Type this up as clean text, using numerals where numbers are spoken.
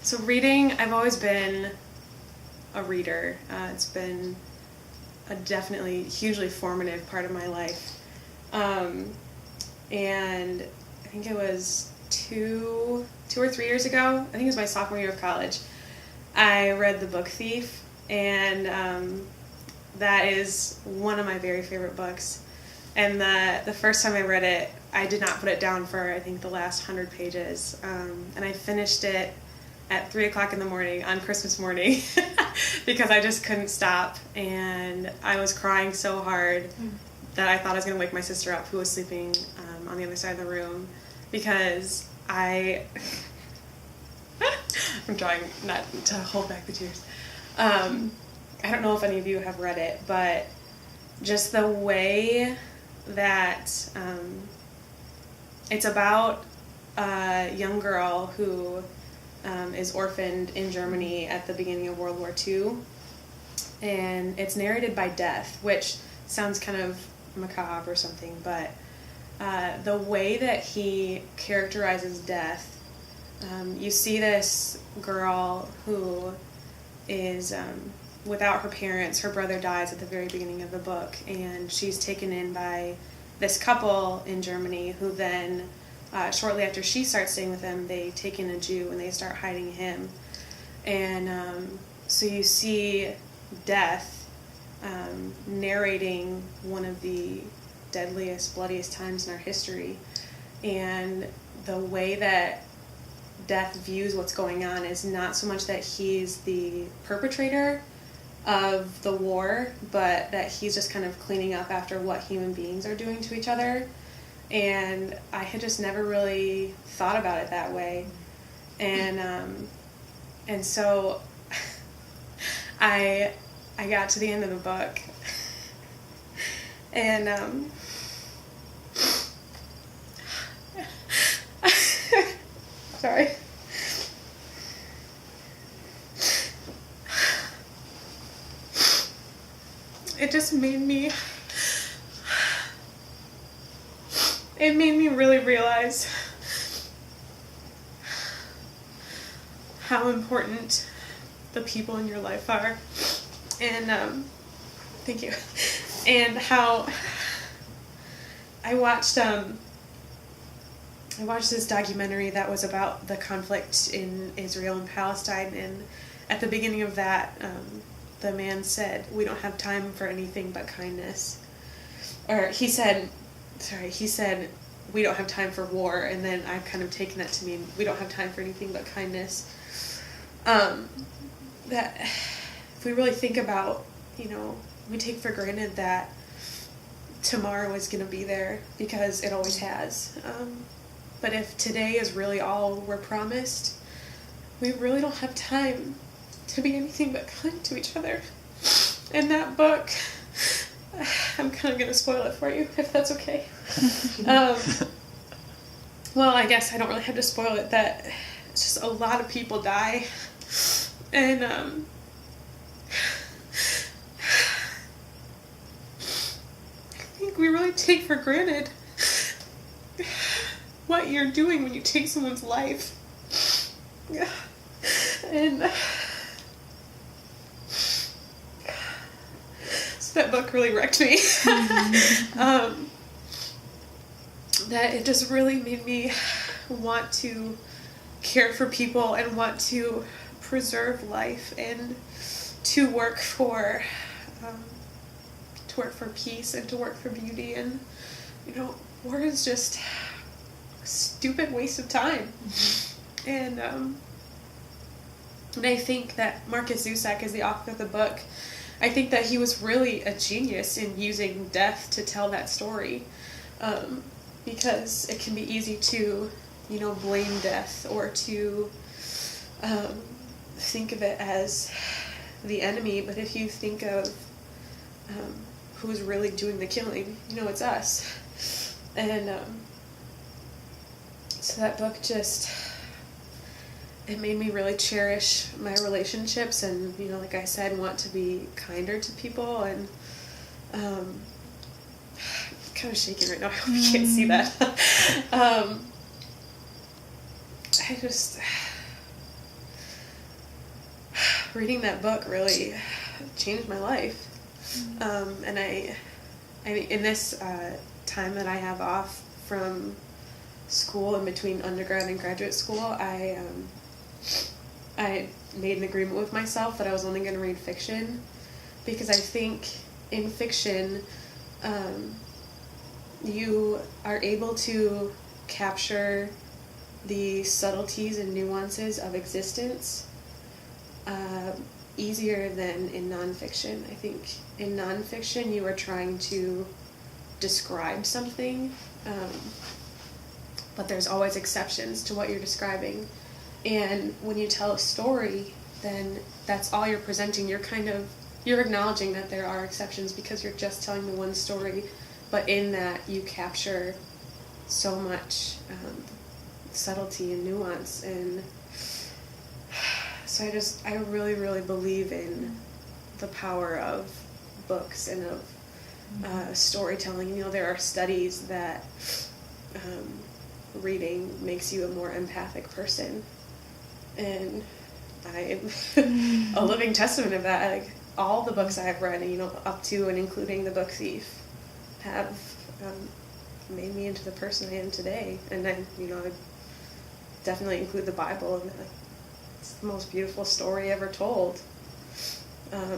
So reading, I've always been a reader. It's been a definitely hugely formative part of my life. And I think it was two or 3 years ago, I think it was my sophomore year of college, I read The Book Thief, and that is one of my very favorite books. And the first time I read it, I did not put it down for, I think, the last 100 pages. And I finished it at 3 o'clock in the morning on Christmas morning because I just couldn't stop. And I was crying so hard that I thought I was going to wake my sister up, who was sleeping on the other side of the room, because I'm trying not to hold back the tears. I don't know if any of you have read it, but just the way that it's about a young girl who is orphaned in Germany at the beginning of World War II, and it's narrated by Death, which sounds kind of macabre or something, but the way that he characterizes death, you see this girl who is without her parents. Her brother dies at the very beginning of the book, and she's taken in by this couple in Germany who then, shortly after she starts staying with them, they take in a Jew and they start hiding him. And so you see Death narrating one of the deadliest, bloodiest times in our history. And the way that Death views what's going on is not so much that he's the perpetrator of the war, but that he's just kind of cleaning up after what human beings are doing to each other. And I had just never really thought about it that way. And so I got to the end of the book, and sorry. It just made me really realize how important the people in your life are, and thank you, and how I watched this documentary that was about the conflict in Israel and Palestine, and at the beginning of that, the man said, "We don't have time for anything but kindness." Or he said, "We don't have time for war," and then I've kind of taken that to mean we don't have time for anything but kindness. That if we really think about, we take for granted that tomorrow is going to be there because it always has. But if today is really all we're promised, we really don't have time to be anything but kind to each other. And that book, I'm kind of going to spoil it for you, if that's okay. Well, I guess I don't really have to spoil it, that it's just a lot of people die. And I think we really take for granted what you're doing when you take someone's life. And so that book really wrecked me. That it just really made me want to care for people and want to preserve life and to work for peace and to work for beauty. And war is just a stupid waste of time. And I think that Markus Zusak is the author of the book. I think that he was really a genius in using death to tell that story, because it can be easy to blame death or to think of it as the enemy. But if you think of who's really doing the killing, it's us. And so that book just, it made me really cherish my relationships and, like I said, want to be kinder to people. And I'm kind of shaking right now. I hope you can't see that. reading that book really changed my life. And I mean, in this time that I have off from school, in between undergrad and graduate school, I made an agreement with myself that I was only going to read fiction, because I think in fiction you are able to capture the subtleties and nuances of existence easier than in nonfiction. I think in nonfiction you are trying to describe something, but there's always exceptions to what you're describing. And when you tell a story, then that's all you're presenting. You're acknowledging that there are exceptions because you're just telling the one story, but in that you capture so much subtlety and nuance. And so I really, really believe in the power of books and of storytelling. You know, there are studies that reading makes you a more empathic person, and I'm a living testament of that. Like, all the books I've read, you know, up to and including The Book Thief, have made me into the person I am today. And then, you know, I definitely include the Bible, and like, it's the most beautiful story ever told. Yeah.